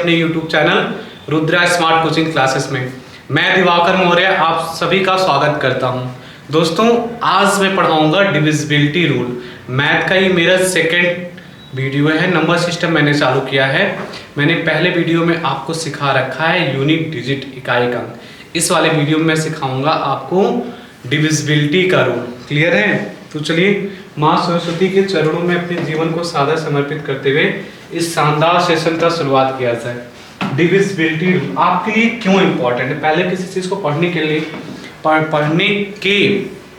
अपने YouTube channel Rudra smart coaching classes में। मैं दिवाकर मौर्य आप सभी का स्वागत करता हूं। दोस्तों, आज मैं पढ़ाऊंगा डिविजिबिलिटी रूल। मैथ का ही मेरा सेकंड वीडियो है। नंबर सिस्टम मैंने चालू किया है। मैंने पहले वीडियो में आपको सिखा रखा है यूनिट डिजिट इकाई अंक। इस वाले वीडियो में मैं सिखाऊंगा आपको डिविजिबिलिटी का रूल। क्लियर है? तो चलिए माँ सरस्वती के चरणों में अपने जीवन को सादर समर्पित करते हुए इस शानदार सेशन का शुरुआत किया जाए। डिविजिबिलिटी रूल आपके लिए क्यों इंपॉर्टेंट है? पहले किसी चीज को पढ़ने के लिए पढ़ने के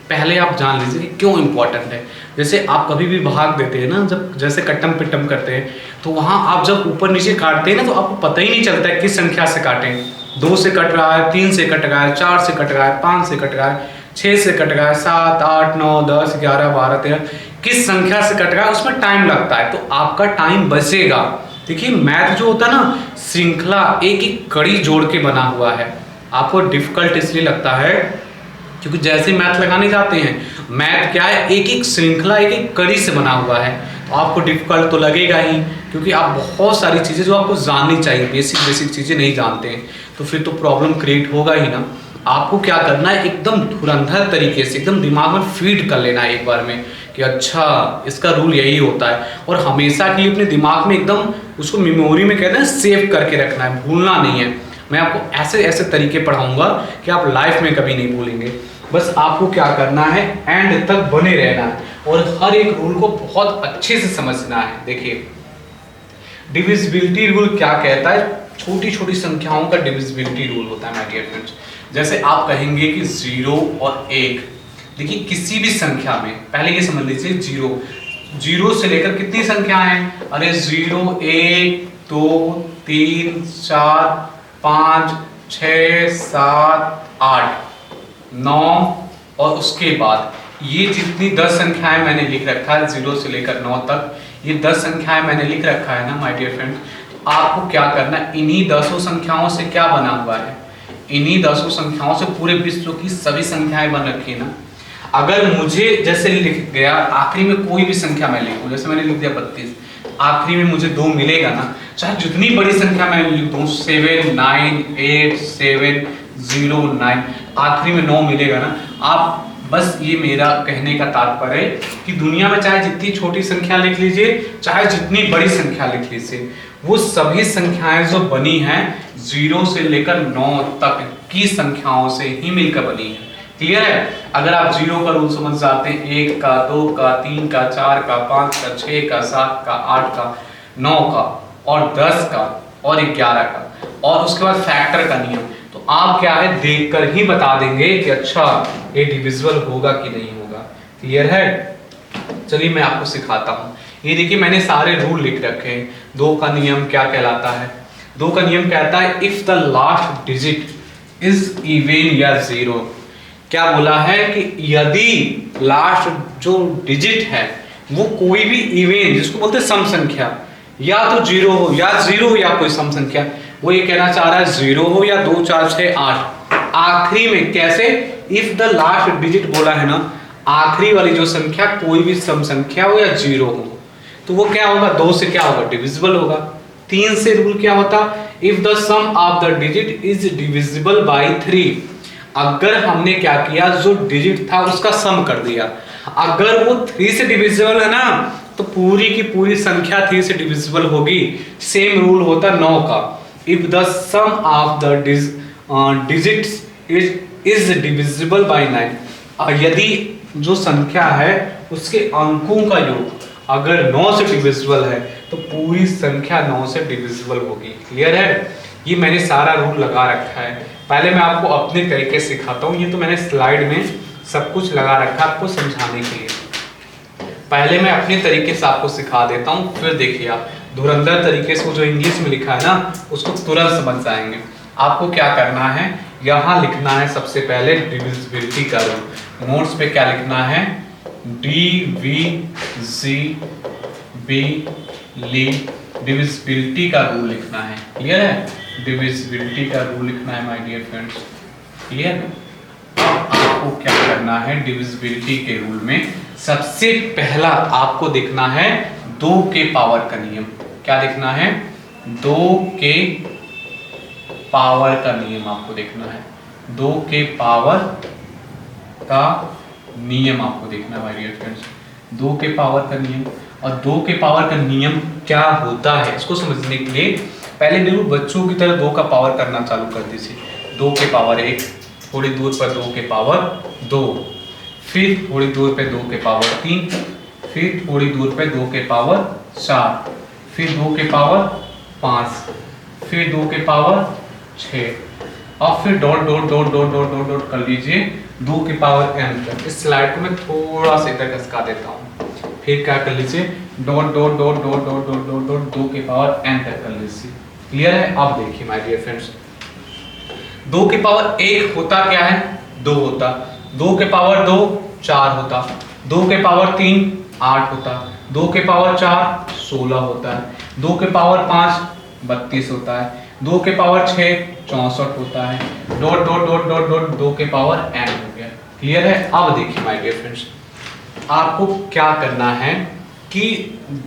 पहले आप जान लीजिए कि क्यों इंपॉर्टेंट है। जैसे आप कभी भी भाग देते हैं ना, जब जैसे कट्टम पिट्टम करते हैं, तो वहां आप जब ऊपर नीचे काटते हैं ना, तो आपको पता ही नहीं चलता है किस संख्या से काटें। 2 से कट रहा है, 3 से कट रहा है, 4 से कट रहा है, 5 से कट रहा है, 6 से कट रहा है, 7, 8, 9, 10, 11, 12, 13, किस संख्या से कट रहा है उसमें टाइम लगता है, तो आपका टाइम बचेगा। देखिए मैथ जो होता है ना, श्रृंखला एक एक कड़ी जोड़ के बना हुआ है। आपको डिफिकल्ट इसलिए लगता है क्योंकि जैसे मैथ लगाने जाते हैं, मैथ क्या है, एक एक श्रृंखला एक एक कड़ी से बना हुआ है, तो आपको डिफिकल्ट तो लगेगा ही, क्योंकि आप बहुत सारी चीज़ें जो आपको जाननी चाहिए, बेसिक चीज़ें नहीं जानते हैं, तो फिर तो प्रॉब्लम क्रिएट होगा ही ना। आपको क्या करना है, एकदम धुरंधर तरीके से एकदम दिमाग में फीड कर लेना है एक बार में कि अच्छा इसका रूल यही होता है, और हमेशा के लिए अपने दिमाग में एकदम उसको मेमोरी में कहते हैं सेव करके रखना है, भूलना नहीं है। मैं आपको ऐसे ऐसे तरीके पढ़ाऊंगा कि आप लाइफ में कभी नहीं भूलेंगे। बस आपको क्या करना है, एंड तक बने रहना है और हर एक रूल को बहुत अच्छे से समझना है। देखिए डिविजिबिलिटी रूल क्या कहता है, छोटी छोटी संख्याओं का डिविजिबिलिटी रूल होता है माय डियर फ्रेंड्स। जैसे आप कहेंगे कि 0 और 1, देखिए किसी भी संख्या में पहले ये समझ लीजिए 0 से लेकर कितनी संख्याएं हैं, अरे 0, 1, 2, 3, 4, 5, 6, 7, 8, 9 और उसके बाद ये जितनी 10 संख्याएं मैंने लिख रखा है 0 से लेकर 9 तक, ये 10 संख्याएं मैंने लिख रखा है ना माय डियर फ्रेंड। तो आपको क्या करना है, इन्हीं 10 संख्याओं से क्या बना हुआ है, इन्हीं 10 संख्याओं से पूरे विश्व की सभी संख्याएं बन रखी है ना। अगर मुझे जैसे लिख गया आखिरी में कोई भी संख्या मैं लिखूं, जैसे मैंने लिख दिया 32, आखिरी में मुझे 2 मिलेगा ना, चाहे जितनी बड़ी संख्या मैं लिख दूं 7, 9, 8, 7, 0, 9, आखिरी में 9 मिलेगा ना। आप बस ये मेरा कहने का तात्पर्य है कि दुनिया में चाहे जितनी छोटी संख्या लिख लीजिए, चाहे जितनी बड़ी संख्या लिख लीजिए, वो सभी संख्याएं जो बनी हैं 0 से लेकर 9 तक की संख्याओं से ही मिलकर बनी है। क्लियर है? अगर आप 0 का रूल समझ जाते हैं, 1 का, 2 का, 3 का, 4 का, 5 का, 6 का, 7 का, 8 का, 9 का और 10 का और 11 का, और उसके बाद फैक्टर का नियम, तो आप क्या है देखकर ही बता देंगे कि अच्छा ये डिविजिबल होगा कि नहीं होगा। क्लियर है? चलिए मैं आपको सिखाता हूँ। ये देखिए मैंने सारे रूल लिख रखे हैं। 2 का नियम क्या कहलाता है? 2 का नियम कहता है if the last digit is even या 0। क्या बोला है कि यदि लास्ट जो डिजिट है वो कोई भी इवन, जिसको बोलते हैं सम संख्या, या तो 0 हो या 0 या कोई सम संख्या, वो ये कहना चाह रहा है 0 हो या 2, 4, 6, 8, आखिरी में कैसे, इफ द लास्ट डिजिट बोला है ना, आखिरी वाली जो संख्या कोई भी सम संख्या हो या 0 हो, तो वो क्या होगा, 2 से क्या होगा, डिविजिबल होगा। 3 से रूल क्या होता, if the sum of the digit is divisible by 3। अगर हमने क्या किया, जो डिजिट था उसका सम कर दिया, अगर वो 3 से डिविजिबल है ना, तो पूरी की पूरी संख्या 3 से डिविजिबल होगी। सेम रूल होता 9 का, if the sum of the digits is divisible by 9। यदि जो संख्या है उसके अंकों का योग अगर 9 से डिविजिबल है, तो पूरी संख्या 9 से डिविजिबल होगी। क्लियर है? ये मैंने सारा रूल लगा रखा है। पहले मैं आपको अपने तरीके से सिखाता हूँ। ये तो मैंने स्लाइड में सब कुछ लगा रखा है आपको समझाने के लिए। पहले मैं अपने तरीके से आपको सिखा देता हूँ, फिर देखिए आप धुरंधर तरीके से जो इंग्लिश में लिखा है ना, उसको तुरंत समझ जाएंगे। आपको क्या करना है, यहाँ लिखना है सबसे पहले डिविजिबिलिटी का रूल। नोट्स पे क्या लिखना है, डिविजिबिलिटी का रूल लिखना है। क्लियर है? डिविजिबिलिटी का रूल लिखना है माय डियर फ्रेंड्स। क्लियर? आपको क्या करना है, डिविजिबिलिटी के रूल में सबसे पहला आपको देखना है 2 के पावर का नियम। क्या देखना है, 2 के पावर का नियम आपको देखना है। 2 के पावर का नियम आपको देखना है माय डियर फ्रेंड्स। 2 के पावर का नियम, और 2 के पावर का नियम क्या होता है इसको समझने के लिए पहले बिल्कुल बच्चों की तरह 2 का पावर करना चालू कर दीजिए। 2 के पावर 1, थोड़ी दूर पर 2 के पावर 2, फिर थोड़ी दूर पे 2 के पावर 3, फिर थोड़ी दूर पे 2 के पावर 4, फिर 2 के पावर 5, फिर 2 के पावर 6, और फिर dot dot dot dot dot dot dot कर लीजिए 2 के पावर n तक। इस स्लाइड को मैं थोड़ा सा इधर खसका देता हूँ। फिर क्या कर लीजिए dot dot dot dot dot dot dot dot 2 के पावर n तक कर लीजिए। क्लियर है? अब देखिए माय डियर फ्रेंड्स, 2 के पावर 1 होता क्या है? 2 होता। 2 के पावर 2 4 होता। 2 के पावर 3 8 होता। 2 के पावर 4 16 होता है। 2 के पावर 5 32 होता है। 2 के पावर 6 64 होता है। Dot dot dot dot dot 2 के पावर n हो गया। क्लियर है? अब देखिए माय डियर फ्रेंड्स, आपको क्या करना है कि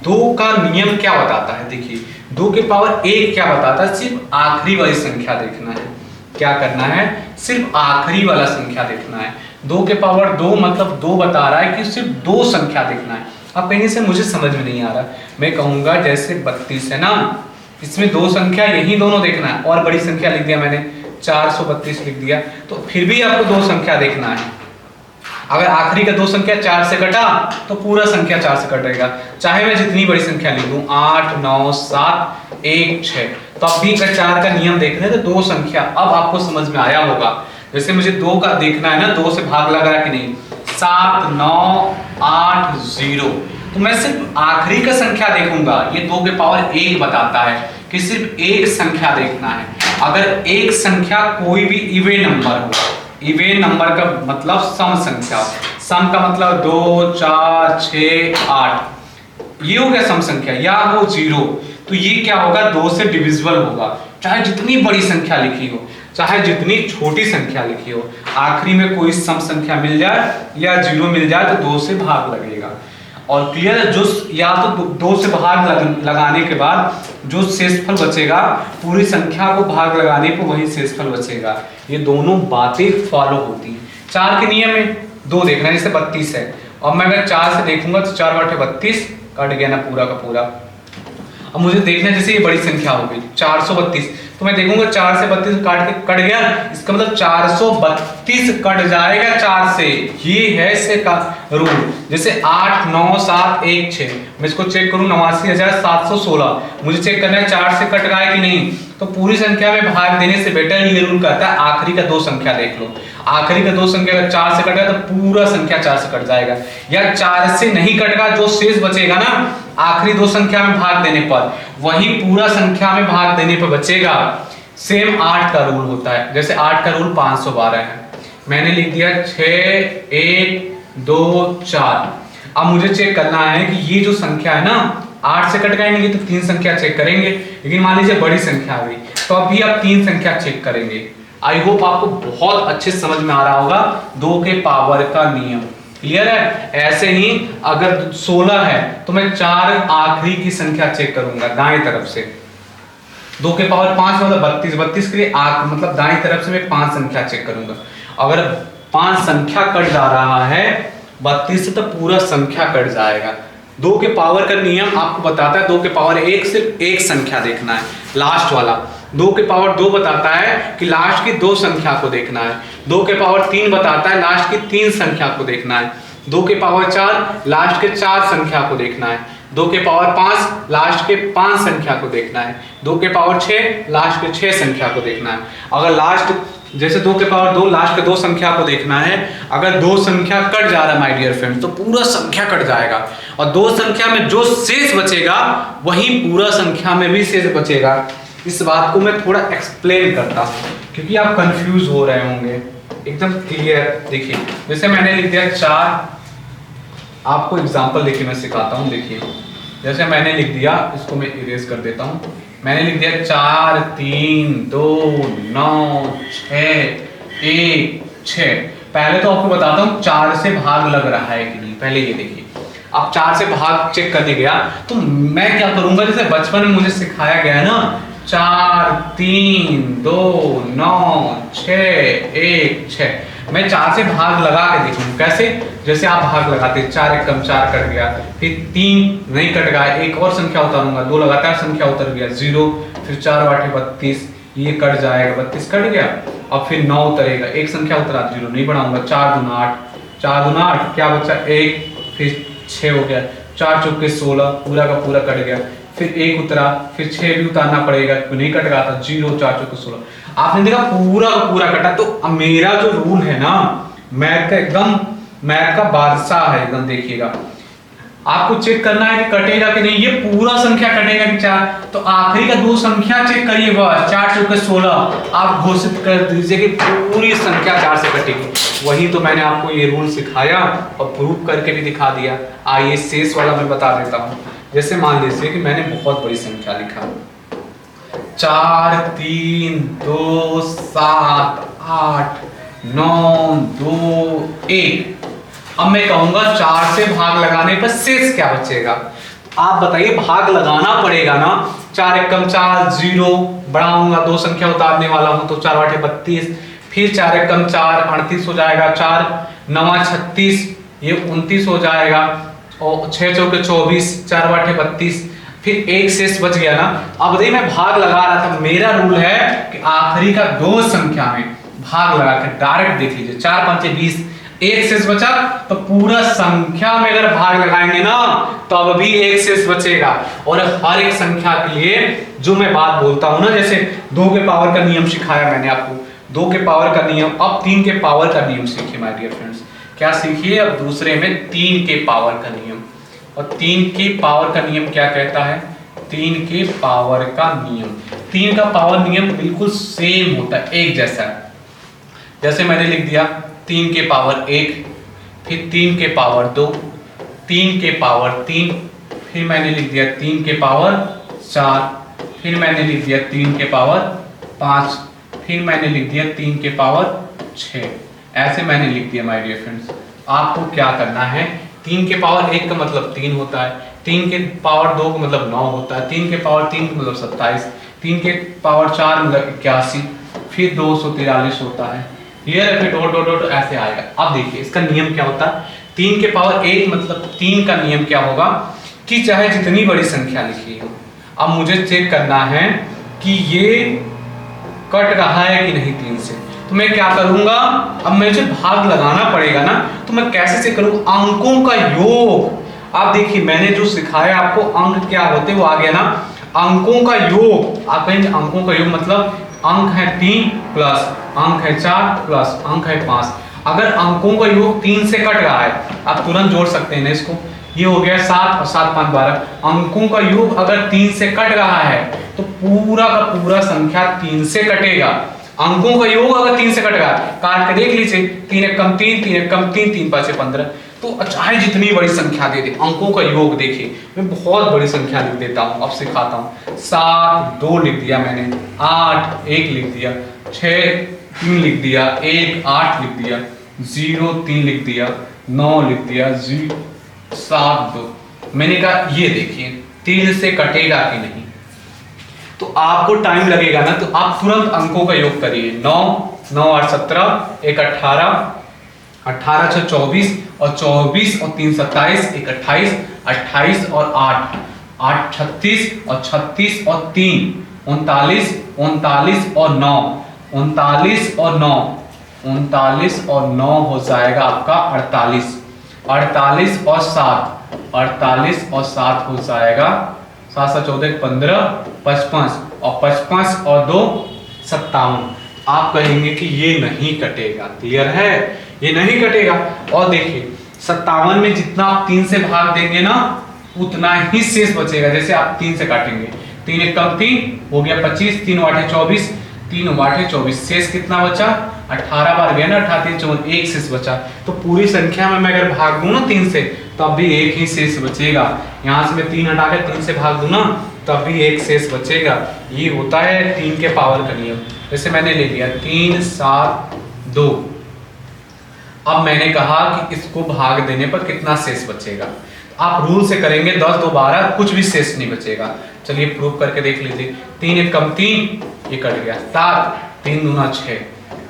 2 का नियम क्या बताता है। देखिए 2 के पावर 1 क्या बताता है? सिर्फ आखिरी वाली संख्या देखना है। क्या करना है? सिर्फ आखिरी वाला संख्या देखना है। 2 के पावर 2 मतलब 2 बता रहा है कि सिर्फ 2 संख्या देखना है। अब कहीं से मुझे समझ में नहीं आ रहा, मैं कहूंगा जैसे 32 है ना, इसमें 2 संख्या यही दोनों देखना है, और बड़ी संख्या लिख दिया मैंने 432 लिख दिया, तो फिर भी आपको 2 संख्या देखना है। अगर आखिरी का 2 संख्या 4 से कटा तो पूरा संख्या 4 से कटेगा, चाहे मैं जितनी बड़ी संख्या लिख दूं 8 9 7 1 6, तो अब भी अगर 4 का नियम देख रहे हैं तो 2 संख्या अब आपको समझ में आया होगा। जैसे मुझे 2 का देखना है ना, 2 से भाग लग रहा है कि नहीं, 7 9 8 0, तो मैं सिर्फ आखिरी का संख्या देखूंगा। ये 2 के पावर 1 बताता है कि सिर्फ एक संख्या देखना है। अगर एक संख्या कोई भी इवन नंबर हो, इवन नंबर का मतलब सम संख्या, सम का मतलब 2 4 6 8, ये हो गया सम संख्या, या वो 0, तो ये क्या होगा? 2 से डिविजिबल होगा, चाहे जितनी बड़ी संख्या लिखी हो, चाहे जितनी छोटी संख्या लिखी हो, आखिरी में कोई सम संख्या मिल जाए या 0 मिल जाए तो 2 से भाग लगेगा। और क्लियर है? जो या तो 2 से भाग लगाने के बाद जो शेषफल बचेगा, पूरी संख्या को भाग लगाने पर वही शेषफल बचेगा। ये दोनों बातें फॉलो होती हैं। 4 के नियम में 2 देखना है, जैसे 32 है, और मैं अगर 4 से देखूंगा तो 4 बटे 32 कट गया ना पूरा का पूरा। अब मुझे देखना है जैसे ये बड़ी संख्या हो गई 432, तो मैं देखूंगा 4 से 32 काट के कट गया, इसका मतलब 432 कट जाएगा 4 से। ये है इससे का रूल। जैसे 8 9 7 1 6, मैं इसको चेक करूं 89,716, मुझे चेक करना है 4 से कट रहा है कि नहीं, तो पूरी संख्या में भाग देने से बेटर ये रूल कहता है आखिरी का 2 संख्या देख लो। आखिरी का 2 संख्या अगर 4 से कटेगा तो पूरा संख्या 4 से कट जाएगा, या 4 से नहीं कटेगा, जो शेष बचेगा ना आखिरी 2 संख्या में भाग देने पर, वही पूरा संख्या में भाग देने पर बचेगा। सेम 8 का रूल होता है। जैसे 8 का रूल 512 है, मैंने लिख दिया 6 1 2 4। अब मुझे चेक करना है कि ये जो संख्या है ना 8 से कट गई नहीं, तो 3 संख्या चेक करेंगे, लेकिन मान लीजिए बड़ी संख्या आ गई तो अभी आप 3 संख्या चेक करेंगे। आई होप आपको बहुत अच्छे समझ में आ रहा होगा 2 के पावर का नियम। क्लियर है? ऐसे ही अगर 16 है तो मैं 4 आखिरी की संख्या चेक करूंगा दाएं तरफ से। 2 के पावर 5 मतलब 32, 32 के लिए मतलब दाएं तरफ से मैं 5 संख्या चेक करूंगा। अगर 5 संख्या कट जा रहा है 32 से तो पूरा संख्या कट जाएगा। 2 के पावर का नियम आपको बताता है 2 के पावर 1 सिर्फ एक संख्या देखना है, लास्ट वाला। 2 के पावर 2 बताता है कि लास्ट की 2 संख्या को देखना है। 2 के पावर 3 बताता है लास्ट की 3 संख्या को देखना है। 2 के पावर 4 लास्ट के 4 संख्या को देखना है। 2 के पावर 5 लास्ट के 5 संख्या को देखना है। 2 के पावर 6 लास्ट के 6 संख्या को देखना है। अगर लास्ट जैसे 2 के पावर 2 लास्ट के 2 संख्या को देखना है, अगर 2 संख्या कट जा रहा है माय डियर फ्रेंड्स तो पूरा संख्या कट जाएगा, और 2 संख्या में जो शेष बचेगा वही पूरा संख्या में भी शेष बचेगा। इस बात को मैं थोड़ा एक्सप्लेन करता हूँ क्योंकि आप कंफ्यूज हो रहे होंगे। एकदम क्लियर देखिए, जैसे मैंने लिख दिया 4, आपको एग्जांपल देखिए मैं सिखाता हूँ। देखिए जैसे मैंने लिख दिया, इसको मैं इरेज कर देता हूँ। मैंने लिख दिया 4 3 2 9 6 1 6। पहले तो आपको बताता हूँ 4 से भाग लग रहा है कि नहीं, पहले ये देखिए अब 4 से भाग चेक करने गया तो मैं क्या करूंगा, जैसे बचपन में मुझे सिखाया गया है ना, 4 3 2 9 6 1 6, मैं 4 से भाग लगा के देखूंगा। कैसे? जैसे आप भाग लगाते 4 1 कम 4 कट गया, फिर 3 नहीं कट गया, एक और संख्या उतारूंगा, 2 लगातार संख्या उतर गया 0, फिर 4 8 32, ये कट जाएगा 32 कट गया, अब फिर 9 उतरेगा, एक संख्या उतरा 0 नहीं बढ़ाऊंगा, 4 दूना 8, 4 दूना 8 क्या बचा 1, फिर 6 हो गया, 4 चौके 16 पूरा का पूरा कट गया, फिर 1 उतरा, फिर 6 भी उतारना पड़ेगा, नहीं कट गया था 0, 4 चौके 16। आपने देखा पूरा का पूरा कटा। तो अब मेरा जो रूल है ना, मैथ का एकदम, मैथ का बादशाह है एकदम। देखिएगा आपको चेक करना है कि कटेगा कि नहीं, ये पूरा संख्या कटेगा कि 4, तो आखिरी का 2 संख्या चेक करिए, बस 4 चौके 16 आप घोषित कर दीजिए कि पूरी संख्या 4 से कटेगी। वही तो मैंने आपको ये रूल सिखाया और प्रूफ करके भी दिखा दिया। आइए शेष वाला मैं बता देता हूँ। जैसे मान लीजिए कि मैंने बहुत बड़ी संख्या लिखा 4 3 2 7 8 9 2 1। अब मैं कहूंगा 4 से भाग लगाने पर शेष क्या बचेगा? आप बताइए, भाग लगाना पड़ेगा ना। 4 1 कम 4 0, बढ़ाऊंगा 2 संख्या उतारने वाला हूं तो 4 8 32, फिर 4 1 कम 4 38 हो जाएगा, 4 9 36 ये 29 हो जाएगा, और 6 चौके 24, 4 8 32, फिर एक शेष बच गया ना। अब देखिए मैं भाग लगा रहा था, मेरा रूल है कि आखिरी का 2 संख्या में भाग लगा के डायरेक्ट देख लीजिए, 4 5 20, एक शेष बचा, तो पूरा संख्या में अगर भाग लगाएंगे ना तो अब भी एक शेष बचेगा। और हर एक संख्या के लिए जो मैं बात बोलता हूं ना, जैसे 2 के पावर का नियम सिखाया मैंने आपको, 2 के पावर का नियम, अब 3 के पावर का नियम सीखिए माय डियर फ्रेंड्स। क्या सीखिए? अब दूसरे में 3 के पावर का नियम। और 3 के पावर का नियम क्या कहता है? 3 के पावर का नियम, 3 का पावर नियम बिल्कुल सेम होता है, एक जैसा है। जैसे मैंने लिख दिया 3 के पावर 1, फिर 3 के पावर 2, 3 के पावर 3, फिर मैंने लिख दिया 3 के पावर 4, फिर मैंने लिख दिया 3 के पावर 5, फिर मैंने लिख दिया 3 के पावर 6। ऐसे मैंने लिख दिया माय डियर फ्रेंड्स। आपको क्या करना है, 3 के पावर 1 का मतलब 3 होता है, 3 के पावर 2 का मतलब 9 होता है, 3 के पावर 3 का मतलब 27, 3 के पावर 4 मतलब 81, फिर 243 होता है। क्लियर है? फिर डॉट डॉट डॉट ऐसे आएगा। अब देखिए इसका नियम क्या होता है। 3 के पावर 1 मतलब 3 का नियम क्या होगा कि चाहे जितनी बड़ी संख्या लिखी हो, अब मुझे चेक करना है कि ये कट रहा है कि नहीं 3 से, तो मैं क्या करूंगा, अब मुझे भाग लगाना पड़ेगा ना, तो मैं कैसे से करूं? अंकों का योग। आप देखिए मैंने जो सिखाया आपको, अंक क्या होते वो आ गया ना, अंकों का योग। आप कहेंगे अंकों का योग मतलब अंक है 3 प्लस अंक है 4 प्लस अंक है 5। अगर अंकों का योग 3 से कट रहा है, आप तुरंत जोड़ सकते हैं ना इसको, ये हो गया 7 और 7 5 12। अंकों का योग अगर 3 से कट रहा है तो पूरा का पूरा संख्या 3 से कटेगा। अंकों का योग अगर 3 से कट रहा है, काट के देख लीजिए, 3 1 कम 3, 3 1 कम 3, 3 5 15। तो चाहे जितनी बड़ी संख्या दे दे, अंकों का योग देखिए, मैं बहुत बड़ी संख्या लिख देता हूं, अब सिखाता हूं। 7 2 लिख दिया मैंने, 8 1 लिख दिया, 6 3 लिख दिया, 1 8 लिख दिया, 0 3 लिख दिया, 9 लिख दिया, 7 2। मैंने कहा ये देखिए 3 से कटेगा कि नहीं, तो आपको टाइम लगेगा ना, तो आप तुरंत अंकों का योग करिए। 9 9 8 17, 1 18, 18 6 24, और 24 और 3 27, 1 28, 28 और 8 8 36, और 36 और 3 39, 39 और 9 39 और 9 39 और 9 हो जाएगा आपका 48, 48 और 7 48 और 7 हो जाएगा 7 7 14 15 55, और 55 और 2 57। आप कहेंगे कि ये नहीं कटेगा, क्लियर है, ये नहीं कटेगा। और देखिए 57 में जितना आप 3 से भाग देंगे ना उतना ही शेष बचेगा। जैसे आप 3 से काटेंगे, 3 1 कम 3 हो गया 25, 3 8 24, 3 8 24, शेष कितना बचा? 18 बार गया ना, 18 3 54, एक शेष बचा। तो पूरी संख्या में मैं अगर भाग दूं ना 3 से, तब भी एक ही शेष बचेगा। यहाँ से मैं 3 हटा के 3 से भाग दूं ना, तब भी एक शेष बचेगा। ये होता है 3 के पावर का नियम। जैसे मैंने ले लिया 3 7 2, अब मैंने कहा कि इसको भाग देने पर कितना शेष बचेगा। आप रूल से करेंगे 10 2 12, कुछ भी शेष नहीं बचेगा। चलिए प्रूव करके देख लीजिए। 3 1 कम 3, ये कट गया। 7 3 दूना 6,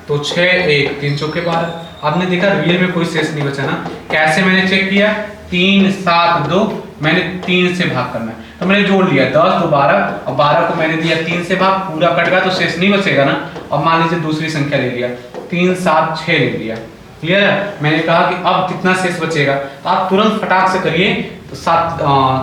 तो 6 1 3 चौके 12। आपने देखा रियल में कोई शेष नहीं बचा ना। कैसे मैंने चेक किया? 3 7 2, मैंने 3 से भाग करना है तो मैंने जोड़ लिया 10 2 12, और 12 को मैंने दिया 3 से भाग, पूरा कट गया तो शेष नहीं बचेगा ना। अब मान लीजिए दूसरी संख्या ले लिया, 3 7 6 ले लिया। क्लियर है? मैंने कहा कि अब कितना शेष बचेगा, तो आप तुरंत फटाक से करिए। तो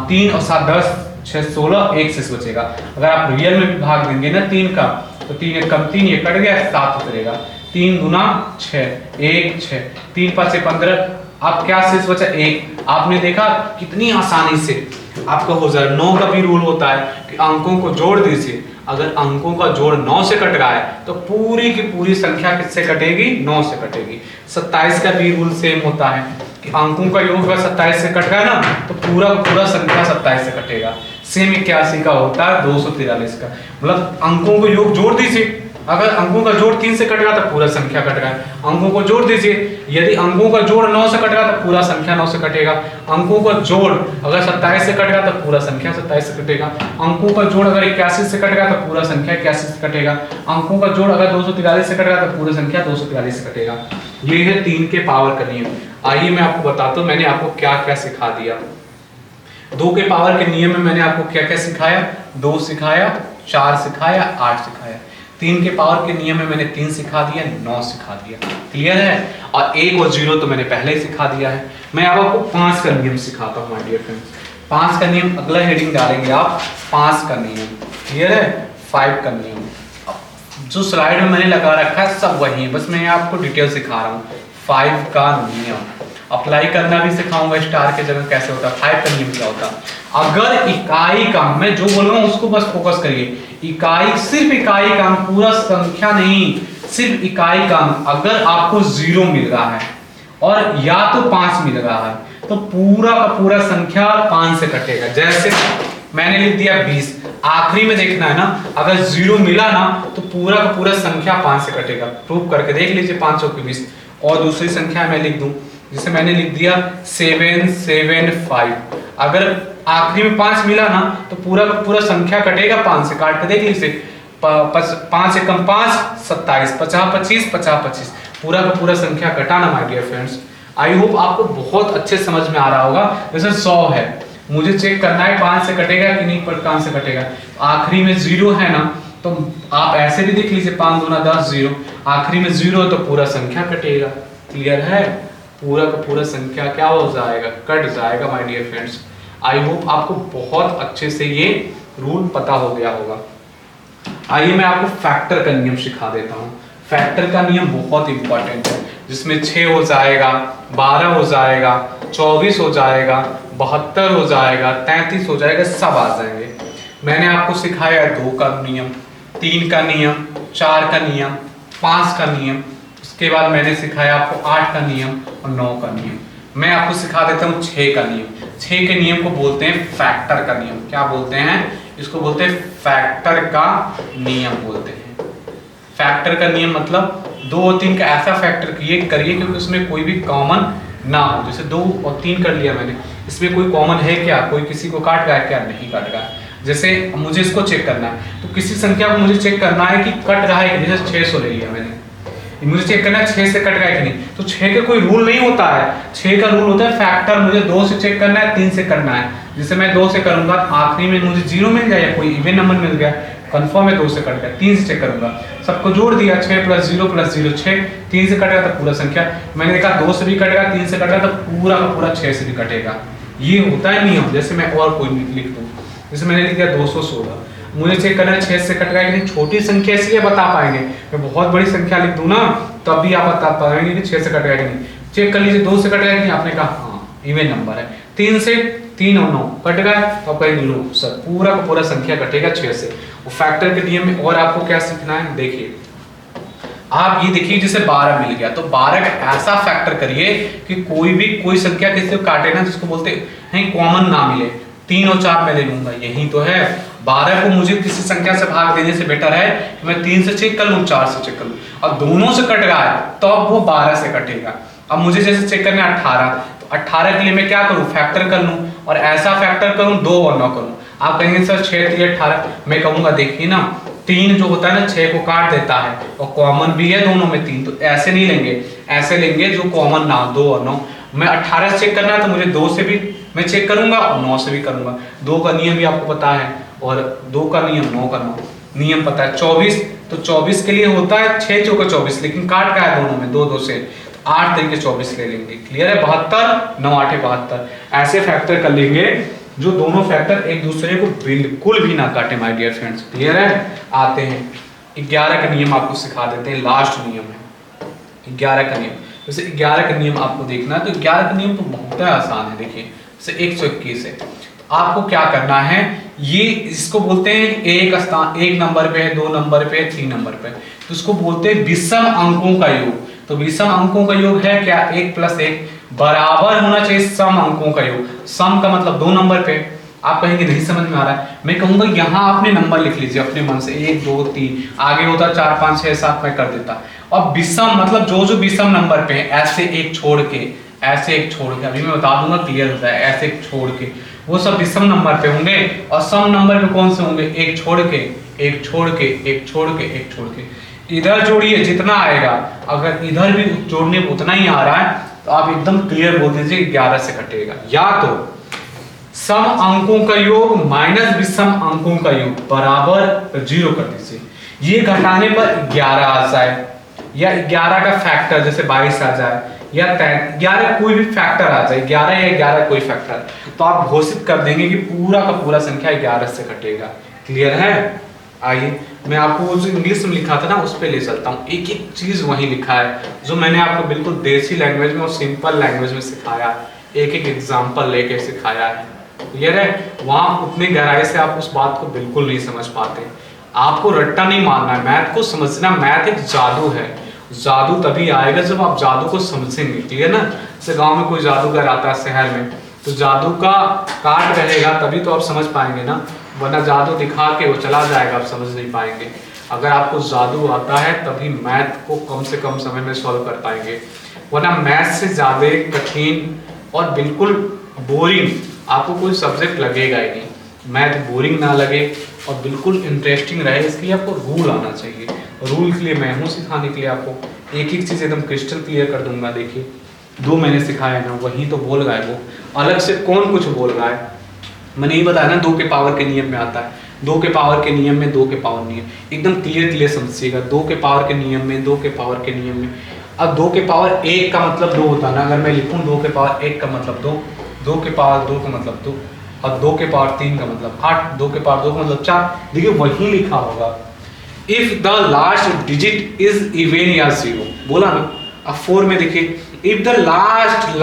3 और 7 10, 6 16, 1 शेष बचेगा। अगर आप रियल में भी भाग देंगे ना 3 का, तो 3 1 कम 3, ये कट गया, 7 उतरेगा। 3 गुना 6 1 6, 3 5 15, अब क्या शेष बचा? 1। आपने देखा कितनी आसानी से आपका हो जाए। 9 का भी रूल होता है कि अंकों को जोड़ दीजिए। अगर अंकों का जोड़ 9 से कट रहा है तो पूरी की पूरी संख्या किससे कटेगी? 9 से कटेगी। 27 का भी रूल सेम होता है कि अंकों का योग अगर 27 से कट रहा है ना, तो पूरा पूरा संख्या 27 से कटेगा। सेम 81 का होता है 243 का, मतलब अंकों को योग जोड़ दीजिए। अगर अंकों का जोड़ 3 से कट रहा तो पूरा संख्या कट रहा है, अंकों को जोड़ दीजिए। यदि अंकों का जोड़ 9 से कट रहा तो पूरा संख्या 9 से कटेगा। अंकों का जोड़ अगर 27 से कट रहा तो पूरा संख्या 27 से कटेगा। अंकों का जोड़ अगर 81 से कट रहा तो पूरा संख्या 81 से कटेगा। अंकों का जोड़ अगर 243 से कट रहा तो पूरा संख्या 243 से कटेगा। ये है 3 के पावर का नियम। आइए मैं आपको बताता हूँ मैंने आपको क्या क्या सिखा दिया। 2 के पावर के नियम में मैंने आपको क्या क्या सिखाया? 2 सिखाया, 4 सिखाया, 8 सिखाया। 3 के पावर के नियम में मैंने 3 सिखा दिया, 9 सिखा दिया। क्लियर है? और 1 और 0 तो मैंने पहले ही सिखा दिया है। मैं अब आपको 5 का नियम सिखाता हूँ माय डियर फ्रेंड्स। 5 का नियम, अगला हेडिंग डालेंगे आप 5 का नियम। क्लियर है? 5 का नियम जो स्लाइड में मैंने लगा रखा है सब वही है, बस मैं आपको डिटेल सिखा रहा हूँ। 5 का नियम अप्लाई करना भी सिखाऊंगा, स्टार के जगह कैसे होता है। 5 का नियम क्या होता है? अगर इकाई का, मैं जो बोल रहा हूँ उसको बस फोकस करिए। इकाई, सिर्फ इकाई काम, पूरा संख्या नहीं, सिर्फ इकाई काम। अगर आपको 0 मिल रहा है और या तो 5 मिल रहा है तो पूरा का पूरा संख्या 5 से कटेगा। जैसे मैंने लिख दिया 20, आखिरी में देखना है ना, अगर 0 मिला ना तो पूरा का पूरा संख्या 5 से कटेगा। प्रूव करके देख लीजिए 5 चौके 20। और दूसरी संख्या मैं लिख दूं, जिसे मैंने लिख दिया 775। अगर आखिरी में 5 मिला ना तो पूरा का पूरा संख्या कटेगा 5 से। काट के देख लीजिए, 5 1 कम 5 27, 50 25 50 25, पूरा का पूरा संख्या कटा ना my dear friends. I hope आपको बहुत अच्छे समझ में आ रहा होगा। जैसे 100 है, मुझे चेक करना है 5 से कटेगा कि नहीं, पर 5 से कटेगा। आखिरी में 0 है ना, तो आप ऐसे भी देख लीजिए 5 दूना 10 0, आखिरी में 0 तो पूरा संख्या कटेगा। क्लियर है? पूरा का पूरा संख्या क्या हो जाएगा? कट जाएगा my dear friends. I hope आपको बहुत अच्छे से ये रूल पता हो गया होगा। आइए मैं आपको फैक्टर का नियम सिखा देता हूँ। फैक्टर का नियम बहुत इंपॉर्टेंट है, जिसमें 6 हो जाएगा, 12 हो जाएगा, 24 हो जाएगा, 72 हो जाएगा, 33 हो जाएगा, सब आ जाएंगे। मैंने आपको सिखाया 2 का नियम, 3 का नियम, 4 का नियम, 5 का नियम, उसके बाद मैंने सिखाया आपको 8 का नियम और 9 का नियम। मैं आपको सिखा देता हूँ 6 का नियम। 6 के नियम को बोलते हैं फैक्टर का नियम। क्या बोलते हैं? इसको बोलते हैं फैक्टर का नियम बोलते हैं। फैक्टर का नियम मतलब 2 और 3 का ऐसा फैक्टर करिए क्योंकि उसमें कोई भी कॉमन ना हो। जैसे 2 और 3 कर लिया मैंने, इसमें कोई कॉमन है क्या? कोई किसी को काट रहा है क्या? नहीं काट रहा है। जैसे मुझे इसको चेक करना है, तो किसी संख्या को मुझे चेक करना है कि कट रहा है कि, जैसे 600 ले लिया मैंने, मुझे चेक करना है 6 से कट रहा है कि नहीं। तो 6 का कोई रूल नहीं होता है, 6 का रूल होता है फैक्टर। मुझे 2 से चेक करना है, 3 से करना है। जैसे मैं 2 से करूंगा, आखिरी में मुझे 0 मिल जाए या कोई इवन नंबर मिल गया, कंफर्म है 2 से कट गया। 3 से चेक करूंगा, सबको जोड़ दिया, 6 + 0 + 0 6, 3 से कट गया तो पूरा संख्या। मैंने देखा 2 से भी कट गया, 3 से कट गया तो पूरा का पूरा 6 से भी कटेगा। ये होता है नियम। जैसे मैं और कोई लिख दूं, जैसे मैंने लिख दिया 216, मुझे चेक करना है 6 से कट गया कि नहीं। छोटी संख्या इसलिए बता पाएंगे, मैं बहुत बड़ी संख्या लिख दूं ना तब भी आप बता पाएंगे कि 6 से कट गया कि नहीं। चेक कर लीजिए 2 से कट गया कि नहीं, आपने कहा हाँ इवन नंबर है। 3 से 3 और 9 कट गया तो आप कहेंगे लो सर पूरा का पूरा संख्या कटेगा 6 से। वो फैक्टर के नियम में और आपको क्या सीखना है, देखिए आप ये देखिए जैसे 12 मिल गया तो 12 का ऐसा फैक्टर करिए कि कोई संख्या किसी को काटे ना, जिसको बोलते हैं कॉमन ना मिले। 3 और 4 मैं ले लूंगा, यही तो है। 12 को मुझे किसी संख्या से भाग देने से बेटर है कि मैं 3 से चेक कर लूं, 4 से चेक कर लूं, और दोनों से कट रहा है तो अब वो 12 से कटेगा। अब मुझे जैसे चेक करना है 18, तो 18 के लिए मैं क्या करूं, फैक्टर कर लूं, और ऐसा फैक्टर करूं 2 और 9 करूं। आप कहेंगे सर 6 3 18, मैं कहूंगा देखिए ना 3 जो होता है ना 6 को काट देता है और कॉमन भी है दोनों में 3, तो ऐसे नहीं लेंगे, ऐसे लेंगे जो कॉमन ना 2 और 9। मैं 18 से चेक करना है तो मुझे 2 से भी मैं चेक करूंगा और 9 से भी करूंगा। 2 का नियम भी आपको पता है और 2 का नियम 9 का नियम पता है। 24 तो 24 के लिए होता है 6 चौका 24, लेकिन काट का है दोनों में 2 2 से, 8 तरीके 24 ले लेंगे। क्लियर है? 72 9 8 72 ऐसे फैक्टर कर लेंगे जो दोनों फैक्टर एक दूसरे को बिल्कुल भी ना काटे माय डियर फ्रेंड्स। क्लियर है? आते हैं 11 का नियम आपको सिखा देते हैं, लास्ट नियम है 11 का नियम। जैसे 11 का नियम आपको देखना है तो 11 का नियम तो बहुत आसान है। देखिए जैसे 121 है, तो आपको क्या करना है, ये इसको बोलते हैं एक स्थान, 1 नंबर पे है, 2 नंबर पे है, 3 नंबर पे, तो इसको बोलते हैं विषम अंकों का योग। तो विषम अंकों का योग है क्या, 1 + 1 बराबर होना चाहिए सम अंकों का योग। सम का मतलब 2 नंबर पे। आप कहेंगे नहीं समझ में आ रहा है, मैं कहूंगा यहाँ आपने नंबर लिख लीजिए अपने मन से, 1 2 3, आगे होता 4 5 6 7 मैं कर देता। और विषम मतलब जो विषम नंबर पे है, ऐसे एक छोड़ के, ऐसे एक छोड़ के, अभी मैं बता दूंगा क्लियर होता है, ऐसे एक छोड़ के वो सब विषम नंबर पे होंगे। और सम नंबर पे कौन से होंगे, एक छोड़ के, एक छोड़ के, एक छोड़ के, एक छोड़ के। इधर जोड़िए जितना आएगा, अगर इधर भी जोड़ने में उतना ही आ रहा है तो आप एकदम क्लियर बोल दीजिए 11 से कटेगा। या तो सम अंकों का योग माइनस विषम अंकों का योग बराबर 0 कर दीजिए। ये घटाने पर 11 आ जाए, या 11 का फैक्टर जैसे 22 आ जाए, या 11 कोई भी फैक्टर आ जाए, 11 या 11 कोई फैक्टर, तो आप घोषित कर देंगे कि पूरा का पूरा संख्या 11 से कटेगा। क्लियर है? आइए मैं आपको जो इंग्लिश में लिखा था ना उस पर ले चलता हूँ। एक एक चीज वहीं लिखा है जो मैंने आपको बिल्कुल देसी लैंग्वेज में और सिंपल लैंग्वेज में सिखाया, एक एक एग्जाम्पल लेके सिखाया है। क्लियर है? वहां उतनी गहराई से आप उस बात को बिल्कुल नहीं समझ पाते। आपको रट्टा नहीं मारना है, मैथ को समझना। मैथ एक जादू है, जादू तभी आएगा जब आप जादू को समझेंगे। क्लियर ना? जैसे गांव में कोई जादूगर आता है शहर में, तो जादू का काट रहेगा तभी तो आप समझ पाएंगे ना, वरना जादू दिखा के वो चला जाएगा, आप समझ नहीं पाएंगे। अगर आपको जादू आता है तभी मैथ को कम से कम समय में सॉल्व कर पाएंगे, वरना मैथ से ज़्यादा कठिन और बिल्कुल बोरिंग आपको कोई सब्जेक्ट लगेगा ही नहीं। मैथ बोरिंग ना लगे और बिल्कुल इंटरेस्टिंग रहे, इसके लिए आपको रूल आना चाहिए। रूल के लिए मैं हूँ सिखाने के लिए, आपको एक एक चीज़ एकदम क्रिस्टल क्लियर कर दूंगा। देखिए 2 मैंने सिखाया ना, वही तो बोल रहा है वो, अलग से कौन कुछ बोल रहा है। मैंने ये बताया ना 2 के पावर के नियम में आता है, 2 के पावर के नियम में 2 के पावर नियम एकदम क्लियर समझिएगा। 2 के पावर के नियम में, 2 के पावर के नियम में, अब 2 के पावर 1 का मतलब 2 होता है ना। अगर मैं लिखूँ 2 के पावर 1 का मतलब 2, 2 के पावर 2 का मतलब 2, और 2 के पावर 3 का मतलब 8, 2 के पावर 2 का मतलब 4। देखिए वही लिखा होगा, if the last digit is even या 0, बोला ना। अब 4 में देखिए, if the last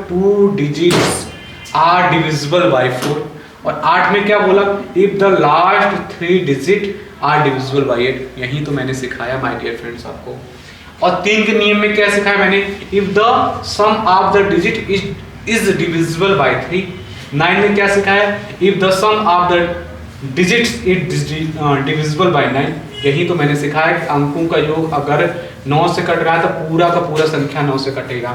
2 digits are divisible by 4, और 8 में क्या बोला, if the last 3 digit are divisible by 8। यही तो मैंने सिखाया माय डियर फ्रेंड्स आपको। और 3 के नियम में क्या सिखाया मैंने, if the sum of the digit is divisible by 3। 9 में क्या सिखाया, if the sum of the digits is divisible by 9। यही तो मैंने सिखाया कि अंकों का योग अगर 9 से कट रहा है तो पूरा का पूरा संख्या 9 से कटेगा।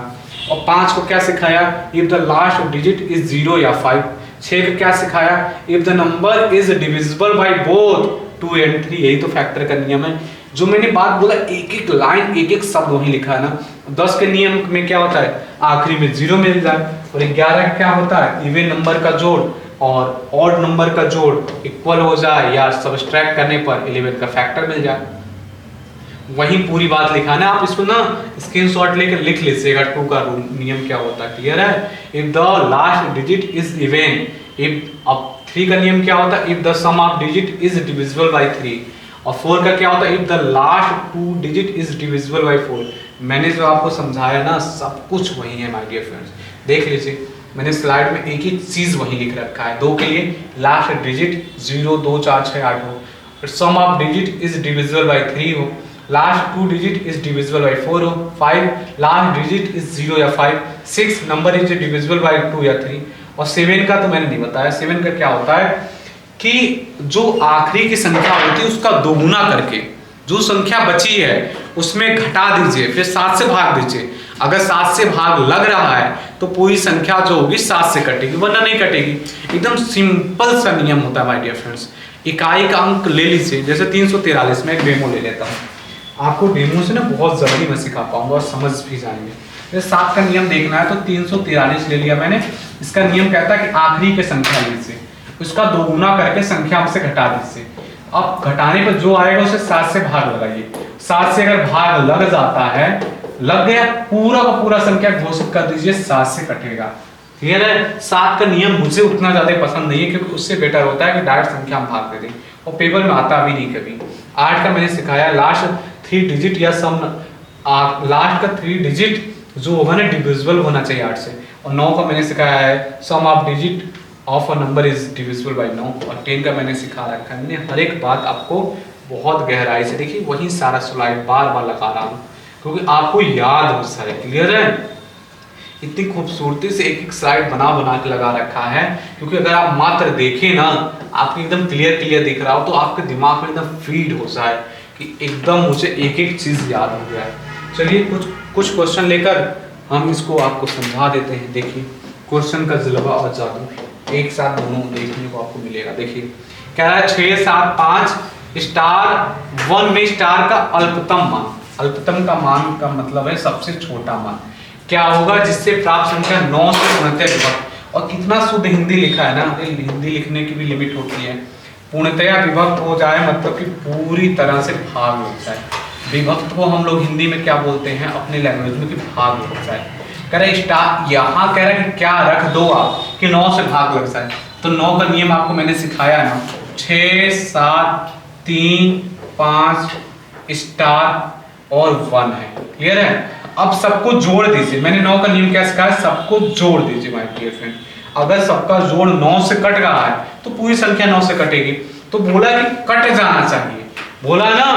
और 5 को क्या सिखाया, if the last digit is 0 या 5। 6 को क्या सिखाया, if the number is divisible by both 2 and 3। यही तो फैक्टर का नियम है। जो मैंने बात बोला, एक एक लाइन एक एक शब्द वहीं लिखा है ना। 10 के नियम में क्या होता है, आखिरी में 0 मिल जाए। और 11 क्या होता है, इवन नंबर का जोड़ और ऑड नंबर का जोड़ इक्वल हो जाए या सब्सट्रैक्ट करने पर 11 का फैक्टर मिल जाए। वही पूरी बात लिखा है ना, आप इसको ना स्क्रीनशॉट लेकर लिख लीजिएगा। 2 का रूल नियम क्या होता है, क्लियर है? If the last digit is even, if अब 3 का नियम क्या होता है, if the sum of digit is divisible by 3। और 4 का क्या होता है, if the last 2 digit is divisible by 4। मैंने जो आपको समझाया ना सब कुछ वही है माय डियर फ्रेंड्स, देख लीजिए। मैंने स्लाइड में एक एक चीज वही लिख रखा है। 2 के लिए लास्ट डिजिट 0 2 4 6 8 हो, sum of digit is divisible by 3 हो, last 2 digit is divisible by 4 हो, 5 लास्ट डिजिट इज 0 या 5, 6 नंबर इज डिविजिबल बाय 2 या 3। और 7 का तो मैंने नहीं बताया। 7 का क्या होता है कि जो आखिरी की संख्या होती है उसका दोगुना करके जो संख्या बची है उसमें घटा दीजिए, फिर 7 से भाग दीजिए। अगर 7 से भाग लग रहा है तो पूरी संख्या जो होगी 7 से कटेगी, वरना नहीं कटेगी। एकदम सिंपल सा नियम होता है माय डियर फ्रेंड्स। इकाई का अंक ले लीजिए, जैसे 343 में एक डेमो ले लेता हूँ, आपको डेमो से ना बहुत जल्दी मैं सिखा पाऊंगा और समझ भी जाएंगे। जैसे 7 का नियम देखना है तो 343 ले लिया मैंने। इसका नियम कहता है कि आखिरी के संख्या लीजिए, उसका दोगुना करके संख्या हमसे घटा दीजिए। अब घटाने पर जो आएगा उसे 7 से भाग लगाइए। 7 से अगर भाग लग जाता है, लग गया, पूरा का पूरा संख्या घोषित कर दीजिए, 7 से कटेगा। क्लियर है? 7 का नियम मुझे उतना ज्यादा पसंद नहीं है, क्योंकि उससे बेटर होता है कि डायरेक्ट संख्या हम भाग दे दें, और पेपर में आता भी नहीं कभी। 8 का मैंने सिखाया लास्ट 3 डिजिट या सम, लास्ट का 3 डिजिट जो होगा ना डिविजिबल होना चाहिए 8 से। और 9 का मैंने सिखाया है sum of digit of a number is divisible by 9। और 10 का मैंने सिखा रखा है। मैंने हर एक बात आपको बहुत गहराई से, देखिए वही सारा स्लाइड बार बार लगा रहा हूँ क्योंकि आपको याद हो सारे। क्लियर है? इतनी खूबसूरती से एक एक स्लाइड बना बना के लगा रखा है, क्योंकि अगर आप मात्र देखें ना, आपको एकदम क्लियर क्लियर दिख रहा हो तो आपके दिमाग में एकदम फीड हो जाए कि एकदम मुझे एक एक चीज याद हो गया है। चलिए कुछ क्वेश्चन लेकर हम इसको आपको समझा देते हैं। देखिए क्वेश्चन का जलवा और जादू एक साथ दोनों देखने को आपको मिलेगा। देखिए कह रहा है 6, 7, 5 स्टार 1 में स्टार का अल्पतम मान। अल्पतम का मान का मतलब है सबसे छोटा मान। क्या होगा जिससे प्राप्त संख्या 9 से पूर्णतया विभक्त। और कितना शुद्ध हिंदी लिखा है ना, हिंदी लिखने की भी लिमिट होती है। पूर्णतया विभक्त हो जाए मतलब कि पूरी तरह से भाग हो जाए। विभक्त को हम लोग हिंदी में क्या बोलते हैं अपने लैंग्वेज में, कि भाग हो जाए। कह रहे स्टार, यहाँ कह रहा है कि क्या रख दो आप कि 9 से भाग लग जाए। तो 9 का नियम आपको मैंने सिखाया ना, 6, 7, 3, 5 स्टार और 1 है। क्लियर है? अब सबको जोड़ दीजिए। मैंने 9 का नियम क्या सिखाया, सबको जोड़ दीजिए माय डियर फ्रेंड। अगर सबका जोड़ 9 से कट रहा है तो पूरी संख्या 9 से कटेगी। तो बोला कि कट जाना चाहिए, बोला ना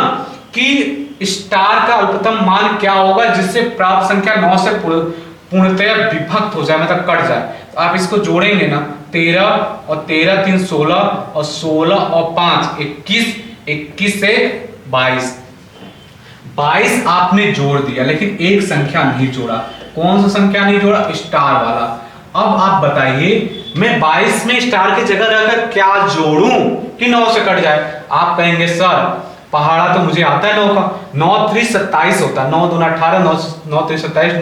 कि स्टार का अल्पतम मान क्या होगा जिससे प्राप्त संख्या 9 से पूर्णतया विभक्त हो जाए, मतलब कट जाए। तो आप इसको जोड़ेंगे ना, 13 और 13 3 16 और 16 और 5 21, 21 से 22। 22 आपने जोड़ दिया, लेकिन एक संख्या नहीं जोड़ा। कौन सा संख्या नहीं जोड़ा? स्टार वाला। अब आप बताइए मैं 22 में स्टार की जगह रहकर क्या जोड़ूं कि 9 से कट जाए? आप कहेंगे सर पहाड़ा तो मुझे आता है 9 का, 9 3 27 होता है, 9 दूना 18, 9 3 27,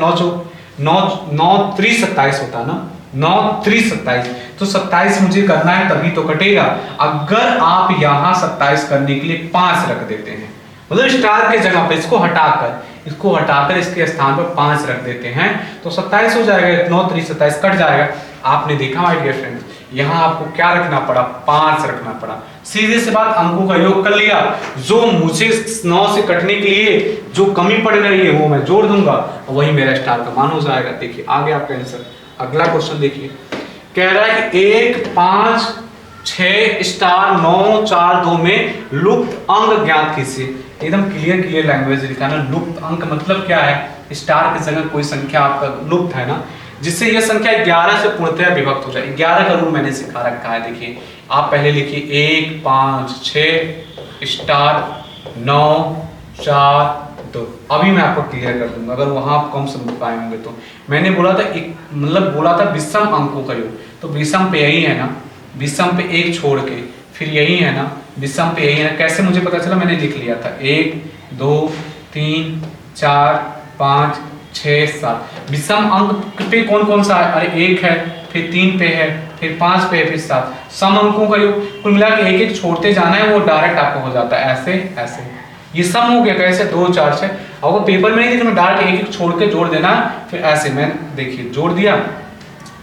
9 3 27 होता है ना, 9 3 27। तो 27 मुझे करना है तभी तो कटेगा। अगर आप यहाँ 27 करने के लिए 5 रख देते हैं, मतलब स्टार के जगह पे इसको हटाकर इसके स्थान पर 5 रख देते हैं तो 27 हो जाएगा। 9 3 27 कट जाएगा। आपने देखा माय डियर फ्रेंड्स, यहाँ आपको क्या रखना पड़ा? 5 रखना पड़ा। सीधे से बात अंकों का योग कर लिया। जो मुझे 9 से कटने के लिए जो कमी पड़ रही है वो मैं जोड़ दूंगा, वही मेरा स्टार का मान हो जाएगा। देखिए आगे आपका आंसर। अगला क्वेश्चन देखिए, कह रहा है कि 1 5 6 स्टार 9 4 2 में लुप्त अंक ज्ञात कीजिए। एकदम क्लियर लैंग्वेज लिखा ना। लुप्त अंक मतलब क्या है? स्टार की जगह कोई संख्या आपका लुप्त है ना, जिससे यह संख्या 11 से पूर्णतया विभक्त हो जाए। 11 का रूल मैंने सिखा रखा है। देखिए आप पहले लिखिए 1 5 6 स्टार 9 4 2। अभी मैं आपको क्लियर कर दूंगा, अगर वहां आप कम समझ पाए होंगे तो। मैंने बोला था एक, मतलब बोला था विषम अंकों का योग, तो विषम पे यही है ना, विषम पे 1 छोड़ के फिर यही है ना, विषम पे यही है। कैसे मुझे पता चला? मैंने लिख लिया था 1 2 3 4 5 6 7। विषम अंक पे कौन कौन सा है? अरे 1 है, फिर 3 पे है, फिर 5 पे है, फिर 7। सम अंकों का योग कुल मिला के 1 1 छोड़ते जाना है, वो डायरेक्ट आपको हो जाता है ऐसे ऐसे। ये सम हो गया। कैसे? 2 4 6। अगर पेपर में नहीं लिखना, डायरेक्ट 1 1 छोड़ के जोड़ देना, फिर ऐसे। मैं देखिए जोड़ दिया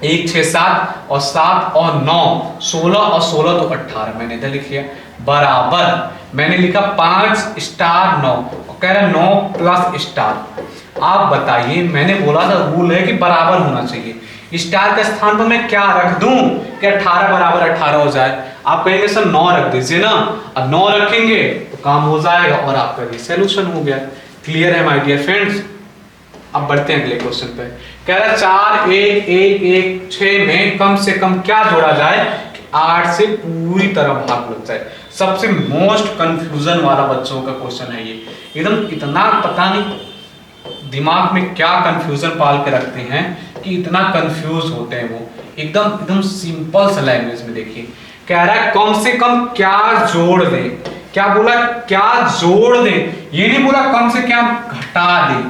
1 6 7 और 7 और 9 16 और 16 तो 18। मैंने इधर लिख लिया बराबर। मैंने लिखा 5 स्टार 9, कह रहा 9 प्लस स्टार। आप बताइए, मैंने बोला था रूल है कि बराबर होना चाहिए। स्टार के स्थान पर मैं क्या रख दूं कि 18 बराबर 18 हो जाए? आप कहेंगे सर 9 रख दीजिए ना। अब 9 रखेंगे तो काम हो जाएगा और आपका ये सॉल्यूशन हो गया। क्लियर है माय डियर फ्रेंड्स? अब बढ़ते हैं अगले क्वेश्चन पे। कह रहा है 4 1 1 1 6 में कम से कम क्या जोड़ा जाए कि 8 से पूरी तरह भाग लग जाए। सबसे मोस्ट कंफ्यूजन वाला बच्चों का क्वेश्चन है ये। एकदम इतना पता नहीं दिमाग में क्या कंफ्यूजन पाल के रखते हैं कि इतना कंफ्यूज होते हैं वो। एकदम एकदम सिंपल सा लैंग्वेज में देखिए, कह रहा है कम से कम क्या जोड़ दे। क्या बोला? क्या जोड़ दे, ये नहीं बोला कम से क्या घटा दे।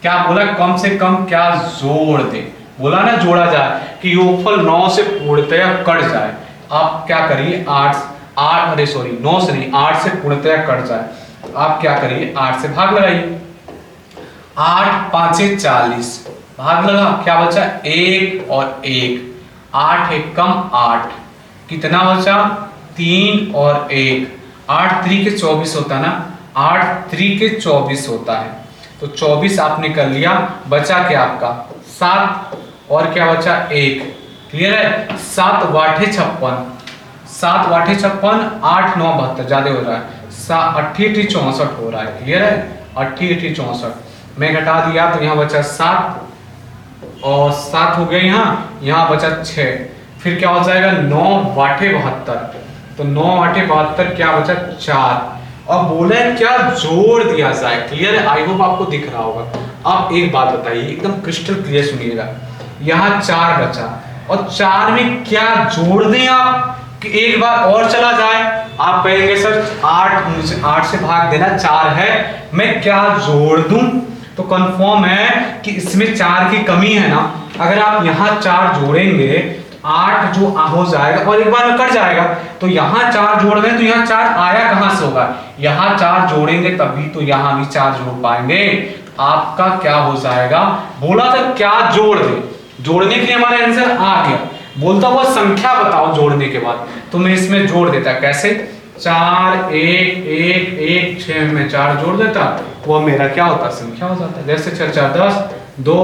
क्या बोला? कम से कम क्या जोड़ दे। बोला ना जोड़ा जाए कि योगफल 9 से पूर्णतया कट जाए। आप क्या करिए 9 से नहीं 8 से पूर्णतया कट जाए। आप क्या करिए 8 से भाग लगाइए। 8 5 40 भाग लगा, क्या बचा? 1 और 1, 8 एक कम 8, कितना बचा? 3 और 1, 8 3 के 24 होता है ना, 8 3 के 24 होता है। तो 24 आपने कर लिया, बचा क्या आपका 7 और क्या बचा 1। क्लियर है? 7 वाठे 56, 7 वाठे 56, 8 9 72 ज्यादा हो रहा है, 88 64 हो रहा है। क्लियर है? 88 64 मैं घटा दिया तो यहाँ बचा 7 और 7 हो गया, यहाँ बचा 6, फिर क्या हो जाएगा 9 वाठे 72, तो 9 वाठे 72 क्या बचा 4। अब बोले क्या जोड़ दिया जाए। क्लियर है? आई होप आपको दिख रहा होगा। अब एक बात बताइए, एकदम क्रिस्टल क्लियर सुनिएगा। यहाँ 4 बचा और 4 में क्या जोड़ दें आप कि एक बार और चला जाए। आप कहेंगे सर 8 से भाग देना, 4 है, मैं क्या जोड़ दूं? तो कंफर्म है कि इसमें 4 की कमी है ना। अगर आप यहाँ 4 जोड़ेंगे 8 जो हो जाएगा और एक बार में कट जाएगा, तो यहाँ 4 जोड़ दें तो यहाँ 4 आया कहां से होगा? यहाँ 4 जोड़ेंगे तभी तो यहाँ भी 4 जोड़ पाएंगे। आपका क्या हो जाएगा? बोला था क्या जोड़ दे, जोड़ने के लिए हमारा आंसर आ गया। बोलता हुआ संख्या बताओ जोड़ने के बाद, तो मैं इसमें जोड़ देता। कैसे? 4 1 1 1 6 में 4 जोड़ देता, वो मेरा क्या होता? संख्या हो जाता। जैसे 4 4 10 2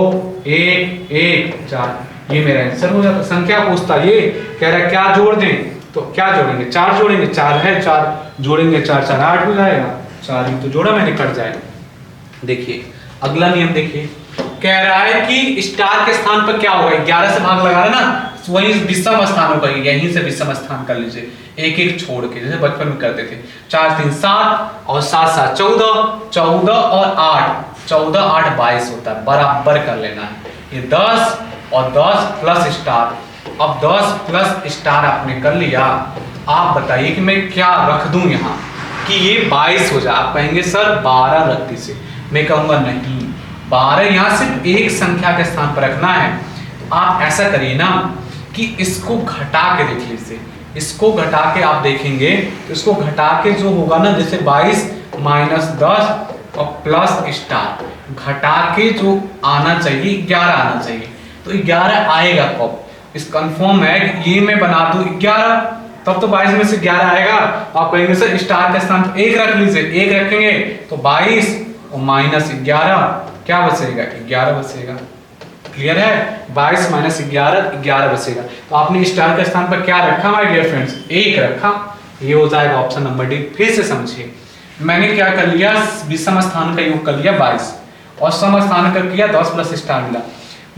1 1 4, ये मेरा आंसर हो जाता। संख्या पूछता, ये कह रहा क्या जोड़ दें, तो क्या जोड़ेंगे? 4 जोड़ेंगे, 4 है, 4 जोड़ेंगे, 4 4 8 हो जाएगा, 4 ही तो जोड़ा मैंने, कट जाएगा। देखिए अगला नियम देखिए, कह रहा है कि स्टार के स्थान पर क्या होगा? 11 से भाग लगा रहा ना, वही विषम स्थान होगा, यहीं से विषम स्थान कर लीजिए, एक एक छोड़ के, जैसे बचपन में करते थे। 4 3 7 और 7 7 14, 14 और 8, 14 8 22 होता है, बराबर कर लेना है। ये 10 और 10 प्लस स्टार। अब 10 प्लस स्टार आपने कर लिया, आप बताइए कि मैं क्या रख दूं यहाँ कि ये 22 हो जाए। आप कहेंगे सर 12 रख दीजिए, मैं कहूंगा नहीं, 12 यहाँ सिर्फ एक संख्या के स्थान पर रखना है। तो आप ऐसा करिए ना कि इसको घटा के देख लीजिए, इसको घटा के आप देखेंगे तो इसको घटा के जो होगा ना, जैसे 22 माइनस 10 और प्लस स्टार, घटा के जो आना चाहिए 11 आना चाहिए। तो 11 आएगा कब? इस कंफर्म है कि ये मैं बना दूं 11, तब तो 22 में से 11 आएगा। आप कहेंगे सर स्टार के स्थान पर 1 रख लीजिए, 1 रखेंगे तो 22 और माइनस 11 क्या बचेगा? 11 बचेगा। क्लियर है? 22 माइनस 11 11 बचेगा। तो आपने स्टार के स्थान पर क्या रखा माय डियर फ्रेंड्स? 1 रखा। ये हो जाएगा ऑप्शन नंबर डी। फिर से समझिए, मैंने क्या कर लिया, विषम स्थान का योग कर लिया 22 और सम स्थान का किया 10 प्लस स्टार मिला।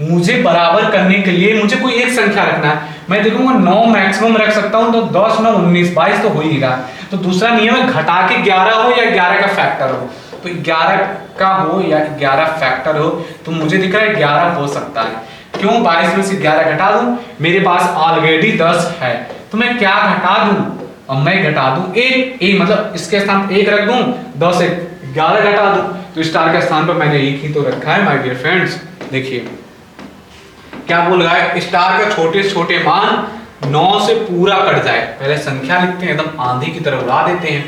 मुझे बराबर करने के लिए मुझे कोई एक संख्या रखना है। मैं देखूंगा 9 मैक्सिमम रख सकता हूं, तो 10 9 19 22 तो हो ही रहा। तो दूसरा नियम है घटा के 11 हो या 11 का फैक्टर हो। तो 11 का हो या 11 फैक्टर हो, तो मुझे दिख रहा है 11 हो सकता है। क्यों? 22 में से 11 घटा दूं, मेरे पास ऑलरेडी 10 है, तो मैं क्या घटा दूं? अब मैं घटा दूं 1 मतलब इसके स्थान 1 रख दूं, 10 से 11 घटा दूं, तो स्टार के स्थान पर मैंने 1 ही तो रखा है माय डियर फ्रेंड्स। देखिए क्या बोल रहा है, स्टार का छोटे छोटे मान 9 से पूरा कट जाए। पहले संख्या लिखते हैं, एकदम आंधी की तरह उड़ा देते हैं।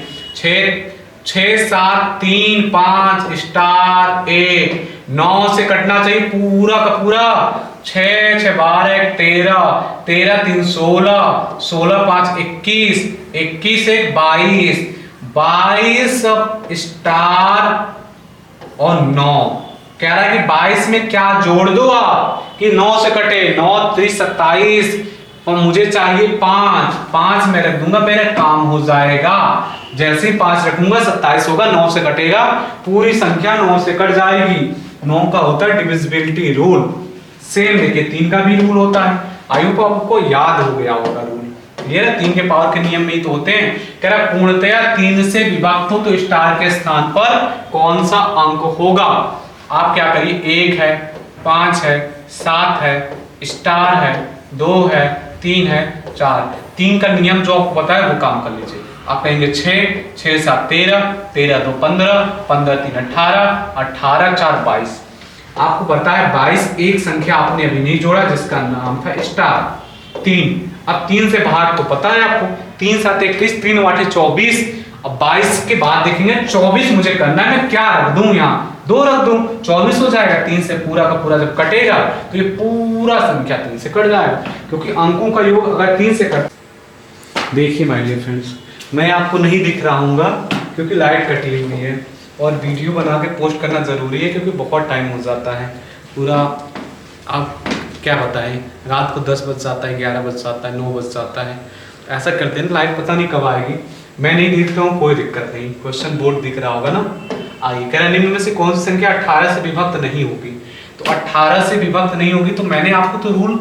6 7 3 5 स्टार 1, 9 से कटना चाहिए पूरा का पूरा। 6 6 12 13, 13 3 16, 16 5 21, 21 1 22, 22 स्टार और 9। कह रहा है कि 22 में क्या जोड़ दो आप कि 9 से कटे, 9 3 27 और मुझे चाहिए 5 मैं रख दूंगा, मेरा काम हो जाएगा। जैसे ही 5 रखूंगा 27 होगा, 9 से कटेगा, पूरी संख्या 9 से कट जाएगी। 9 का होता है डिविजिबिलिटी रूल। सेम देखिए 3 का भी रूल होता है। आई होप आपको याद हो गया होगा रूल। ये 3 के पावर के नियम में ही तो होते हैं। कह रहा पूर्णतया 3 से विभक्त हो तो स्टार के स्थान पर कौन सा अंक होगा? आप क्या करिए, 1 है, 5 है, 7 है, स्टार है, 2 है, 3 है, 4। 3 का नियम जो आपको पता है वो काम कर लीजिए। आप कहेंगे 6, 6 7 13, 13 2 15, 15 3 18, 18 4 22। आपको पता है 22 एक संख्या आपने अभी नहीं जोड़ा जिसका नाम था स्टार 3। अब 3 से भाग तो पता है आपको, 3 7 21, 3 8 24। अब 22 के बाद देखेंगे 24 मुझे करना है, मैं क्या रख दूं, यहाँ 2 रख दूं, 24 हो जाएगा। 3 से पूरा का पूरा जब कटेगा तो ये पूरा संख्या 3 से कट जाएगा, क्योंकि अंकों का योग अगर 3 से कट। देखिए माय डियर फ्रेंड्स, मैं आपको नहीं दिख रहा हूँगा क्योंकि लाइट कटी हुई है और वीडियो बना के पोस्ट करना ज़रूरी है क्योंकि बहुत टाइम हो जाता है पूरा। आप क्या बताएं, रात को 10 बज जाता है, 11 बज जाता है, 9 बज जाता है। ऐसा करते हैं, लाइट पता नहीं कब आएगी, मैं नहीं दिख रहा हूँ, कोई दिक्कत नहीं। क्वेश्चन बोर्ड दिख रहा होगा ना। आइए, कह निम्न में से कौन सी संख्या 18 से विभक्त नहीं होगी। तो 18 से विभक्त नहीं होगी तो मैंने आपको तो रूल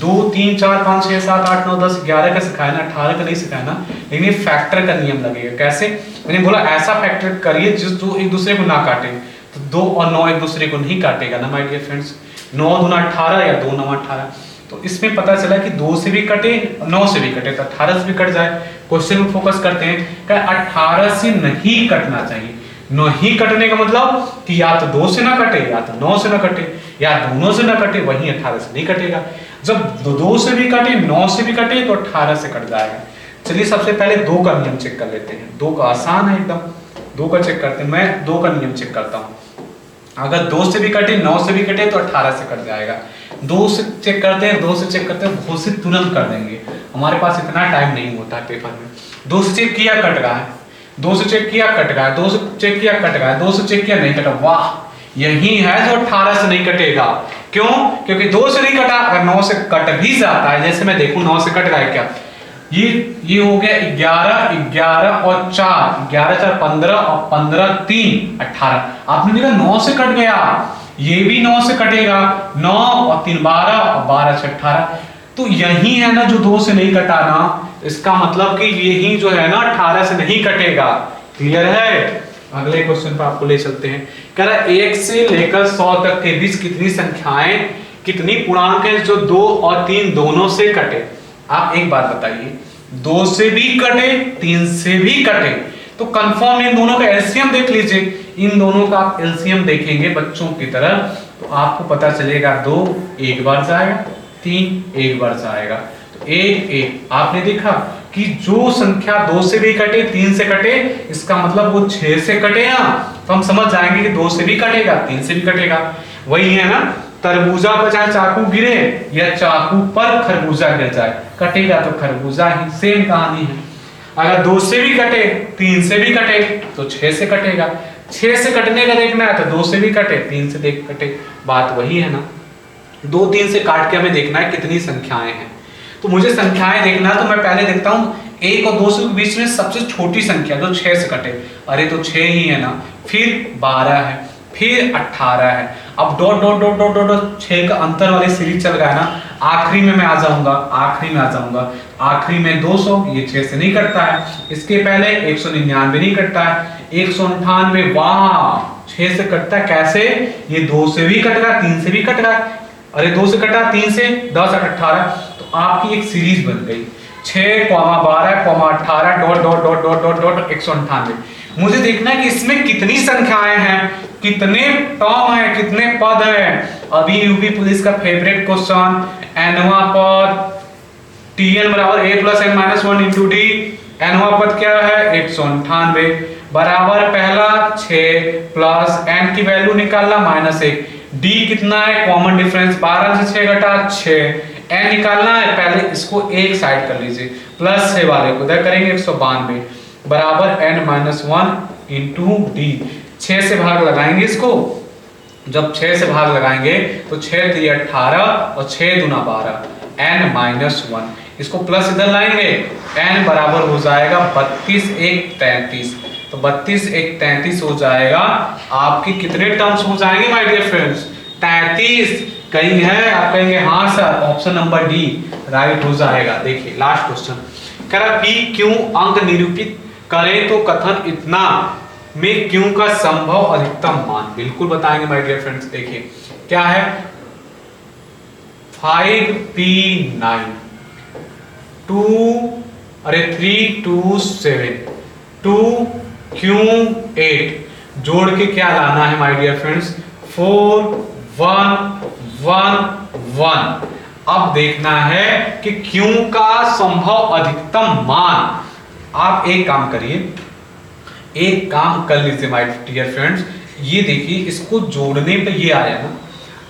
2 3 4 5 6 7 8 9 10 11 का सिखाया ना, 18 का नहीं सिखाया ना। लेकिन ये फैक्टर का नियम लगेगा। कैसे? मैंने बोला ऐसा फैक्टर करिए जिस जो एक दूसरे को ना काटे। तो 2 और 9 एक दूसरे को नहीं काटेगा ना माय डियर फ्रेंड्स। 9 दूना 18 या 2 9 18। तो इसमें पता चला कि 2 से भी कटे, 9 से भी कटे, तो 18 से भी कट जाए। क्वेश्चन में फोकस करते हैं कि 18 से नहीं कटना चाहिए। नहीं कटने का मतलब कि या तो 2 से ना कटे, या तो 9 से ना कटे, या दोनों से ना कटे, वहीं 18 से नहीं कटेगा। जब 2 से भी कटे, 9 से भी कटे तो 18 से कट जाएगा। चलिए सबसे पहले 2 का नियम चेक कर लेते हैं। 2 का आसान है एकदम, 2 का चेक करते हैं। मैं 2 का नियम चेक करता हूँ। अगर 2 से भी कटे, 9 से भी कटे तो 18 से कट जाएगा। 2 से चेक करते हैं, 2 से चेक करते हैं, घोषित तुरंत कर देंगे। हमारे पास इतना टाइम नहीं होता है पेपर में। 2 से चेक किया, कट रहा है। 2 से चेक किया, कट गया। 2 से चेक किया, कट गया। 2 से चेक किया, नहीं कटा। वाह, यही है जो 18 से नहीं कटेगा। क्यों? क्योंकि 2 से नहीं कटा, अगर 9 से कट भी जाता है, जैसे मैं देखूं 9 से कट गया क्या, ये हो गया 11 11 और 4, 11 4 15 और 15 3 18। आपने देखा 9 से कट गया, ये भी 9 से कटेगा। 9 और 3 12 और 12 6 18। तो यही है ना जो 2 से नहीं कटा ना, इसका मतलब कि यही जो है ना 18 से नहीं कटेगा। क्लियर है? अगले क्वेश्चन पर आपको ले चलते हैं। कह रहा है 1 से लेकर 100 तक के बीच कितनी संख्याएं, कितनी पूर्णांक हैं जो 2 और 3 दोनों से कटे। आप एक बात बताइए, 2 से भी कटे, 3 से भी कटे, तो कंफर्म इन दोनों का एलसीएम देख लीजिए। इन दोनों का आप एलसीएम देखेंगे बच्चों की तरह तो आपको पता चलेगा 2 एक बार जाएगा, 3 एक बार जाएगा। तो 1 1 आपने देखा कि जो संख्या 2 से भी कटे, 3 से कटे, इसका मतलब वो 6 से कटे ना, तो हम समझ जाएंगे कि 2 से भी कटेगा, 3 से भी कटेगा। वही है ना, तरबूजा पर चाहे चाकू गिरे या चाकू पर खरबूजा गिर जाए, कटेगा तो खरबूजा ही। सेम कहानी है। अगर 2 से भी कटे, 3 से भी कटे तो 6 से कटेगा। 6 से कटने का देखना है तो 2 से भी कटे, 3 से देख कटे, बात वही है ना। 2 3 से काट के हमें देखना है कितनी संख्याएं हैं। तो मुझे संख्याएं देखना है तो मैं पहले देखता हूँ 1 और 2 के बीच में सबसे छोटी संख्या जो 6 से कटे। अरे तो 6 ही है ना। फिर 12 है, फिर 18 है। अब dot dot dot dot dot 6 का अंतर वाली सीरीज चल रहा है ना। आखिरी में मैं आ जाऊंगा, आखिरी में आ जाऊंगा। आखिरी में 200, ये 6 से नहीं कटता है। इसके पहले 199 नहीं कटता है। 198, वाह 6 से कटता है। कैसे? ये 2 से भी कट रहा, 3 से भी कट रहा। अरे 2 से कटा, 3 से, 10 8 18। तो आपकी एक सीरीज बन गई 6, 12, 18 dot dot dot dot dot dot 198। मुझे देखना है कि इसमें कितनी संख्याएं हैं, कितने टर्म है, कितने पद हैं। अभी यूपी पुलिस का फेवरेट क्वेश्चन, nवां पद tn बराबर a plus n minus 1 into D. nवां पद क्या है? 198 बराबर पहला 6 प्लस n की वैल्यू निकालना -1। d कितना है? कॉमन डिफरेंस 12 से 6 घटा 6। n निकालना है, पहले इसको एक साइड कर लीजिए, प्लस 6 वाले को इधर करेंगे 192 बराबर n माइनस 1 इंटू डी। 6 से भाग लगाएंगे इसको। जब 6 से भाग लगाएंगे तो 6 3 18 और 6 दूना 12, n माइनस 1। इसको प्लस इधर लाएंगे, n बराबर हो जाएगा 32 1 33। तो 32 1 33 हो जाएगा। आपके कितने टर्म्स हो जाएंगे माय डियर फ्रेंड्स? 33। कहीं है? आप कहेंगे हाँ sir, option number D right हो जाएगा। देखिए लास्ट क्वेश्चन कह रहा पी क्यू अंक निरूपित करें तो कथन इतना में क्यू का संभव अधिकतम मान बिल्कुल बताएंगे माय डियर फ्रेंड्स। देखिए क्या है 5p9 327 2q8 जोड़ के क्या लाना है माय डियर फ्रेंड्स 4111। अब देखना है कि क्यू का संभव अधिकतम मान। आप एक काम करिए, एक काम कर लीजिए माय डियर फ्रेंड्स, ये देखिए इसको जोड़ने पे ये आया ना,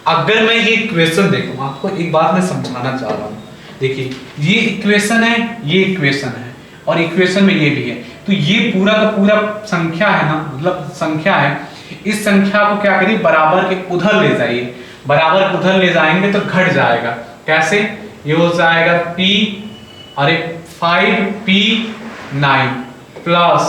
अगर मैं ये इक्वेशन देखूं, आपको एक बात मैं समझाना चाह रहा हूं। देखिए ये इक्वेशन है, ये इक्वेशन है और इक्वेशन में ये भी है, तो ये पूरा का पूरा संख्या है ना, मतलब संख्या है, इस संख्या को क्या करिए बराबर के उधर ले जाइए, बराबर उधर ले जाएंगे तो घट जाएगा। कैसे? ये हो जाएगा p 5p9 प्लस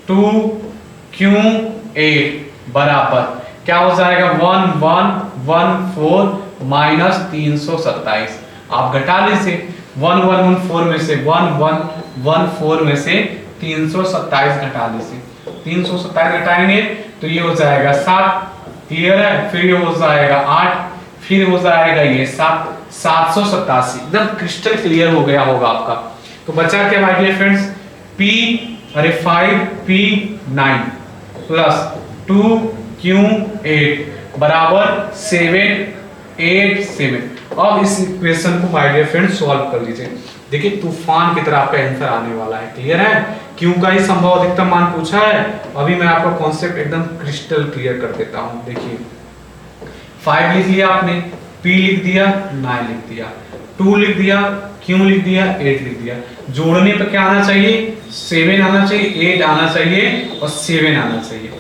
2q8 बराबर क्या हो जाएगा 1114 माइनस 327। आप घटा लीजिए 1114 में से 1114 में से 327 घटा लीजिए, 327 घटाएंगे तो ये हो जाएगा 7, क्लियर है। फिर ये हो जाएगा 8, फिर हो जाएगा ये 787, एकदम क्रिस्टल क्लियर हो गया होगा आपका। तो बचा क्या my dear friends 5p9 plus 2q8 बराबर 787। अब इस इक्वेशन को माय डियर फ्रेंड्स सॉल्व कर लीजिए। देखिए तूफान की तरह आपका आंसर आने वाला है, क्लियर है। क्यों का ही संभव अधिकतम मान पूछा है, अभी मैं आपका कॉन्सेप्ट एकदम क्रिस्टल क्लियर कर देता हूं। देखिए 5 लिख लिया आपने, p लिख दिया, 9 लिख दिया, 2 लिख दिया, q लिख दिया, 8 लिख दिया। जोड़ने पर क्या आना चाहिए 7 आना चाहिए, 8 आना चाहिए और 7 आना चाहिए।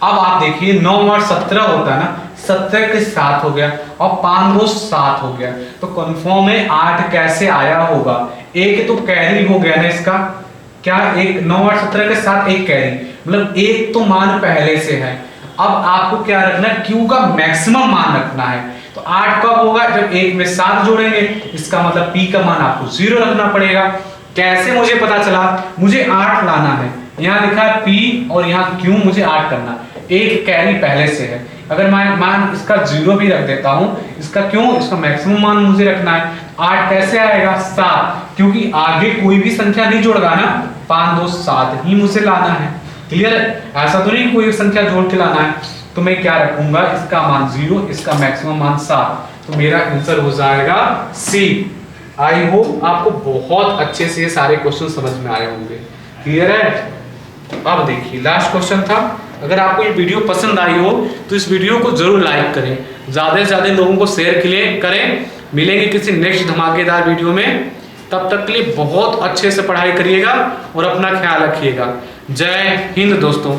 अब आप देखिए 9 और 17 होता है ना, 17 के 7 हो गया और 5 2 7 हो गया, तो कंफर्म है 8 कैसे आया होगा। एक तो कैरी हो गया ना इसका, क्या एक 9 और 17 के साथ एक कैरी, मतलब एक तो मान पहले से है। अब आपको क्या रखना है क्यू का मैक्सिमम मान रखना है। तो 8 कब होगा जब एक में 7 जोड़ेंगे, इसका मतलब p का मान आपको 0 रखना पड़ेगा। कैसे मुझे पता चला, मुझे 8 लाना है, यहाँ लिखा है p और यहाँ q मुझे 8 करना, एक कैरी पहले से है। अगर मैं मान इसका 0 भी रख देता हूं, इसका क्यों, इसका मैक्सिमम मान मुझे रखना है। 8 कैसे आएगा 7, क्योंकि आगे कोई भी संख्या नहीं जोड़गा ना, 5 2 7 ही मुझे लाना है, क्लियर है। ऐसा तो नहीं कोई संख्या जोड़ के लाना है, तो मैं क्या रखूंगा इसका मान 0, इसका मैक्सिमम मान 7, तो मेरा आंसर हो जाएगा सी। आई होप आपको बहुत अच्छे से ये सारे क्वेश्चन समझ में आए होंगे, क्लियर है। अब देखिए लास्ट क्वेश्चन था, अगर आपको ये वीडियो पसंद आई हो तो इस वीडियो को जरूर लाइक करें, ज्यादा से ज्यादा लोगों को शेयर करें। मिलेंगे किसी नेक्स्ट धमाकेदार वीडियो में, तब तक के लिए बहुत अच्छे से पढ़ाई करिएगा और अपना ख्याल रखिएगा। जय हिंद दोस्तों।